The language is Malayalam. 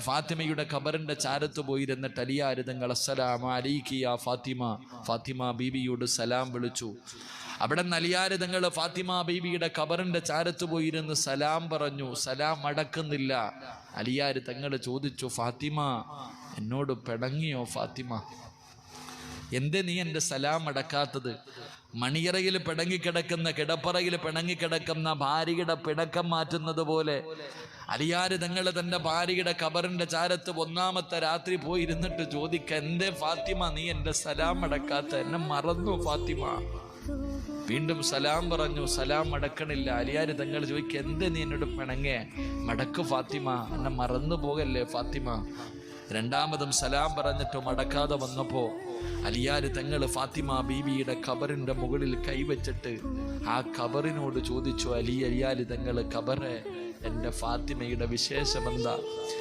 ഫാത്തിമയുടെ ഖബറിന്റെ ചാരത്ത് പോയിരുന്നിട്ട് അലിയാർ തങ്ങൾ അസ്സലാമു അലൈക്കി യാ ഫാത്തിമ, ഫാത്തിമ ബീബിയോട് സലാം വിളിച്ചു. അവിടെ നിന്ന് അലിയാർ തങ്ങൾ ഫാത്തിമ ബീബിയുടെ ഖബറിന്റെ ചാരത്ത് പോയിരുന്ന് സലാം പറഞ്ഞു. സലാം അടക്കുന്നില്ല. അലിയാർ തങ്ങൾ ചോദിച്ചു, ഫാത്തിമ എന്നോട് പിണങ്ങിയോ? ഫാത്തിമ എന്തേ നീ എൻ്റെ സലാം അടക്കാത്തത്? മണിയറയിൽ പിണങ്ങിക്കിടക്കുന്ന, കിടപ്പറയിൽ പിണങ്ങിക്കിടക്കുന്ന ഭാര്യയുടെ പിണക്കം മാറ്റുന്നത് പോലെ അലിയാർ തങ്ങൾ തൻ്റെ ഭാര്യയുടെ ഖബറിന്റെ ചാരത്ത് ഒന്നാമത്തെ രാത്രി പോയിരുന്നിട്ട് ചോദിക്ക, എന്തേ ഫാത്തിമ നീ എൻ്റെ സലാം അടക്കാത്ത? എന്നെ മറന്നു ഫാത്തിമ? വീണ്ടും സലാം പറഞ്ഞു. സലാം അടക്കണില്ല. അലിയാർ തങ്ങൾ ചോദിക്കുക, എന്തേ നീ എന്നോട് പിണങ്ങേ? മടക്ക് ഫാത്തിമ, എന്നെ മറന്നു പോകല്ലേ ഫാത്തിമ. രണ്ടാമതും സലാം പറഞ്ഞിട്ടും അടക്കാതെ വന്നപ്പോ അലിയാർ തങ്ങൾ ഫാത്തിമ ബീബിയുടെ ഖബറിന്റെ മുകളിൽ കൈവച്ചിട്ട് ആ ഖബറിനോട് ചോദിച്ചു, അലിയാർ തങ്ങൾ ഖബറെ, എൻ്റെ ഫാത്തിമയുടെ വിശേഷമെന്താ?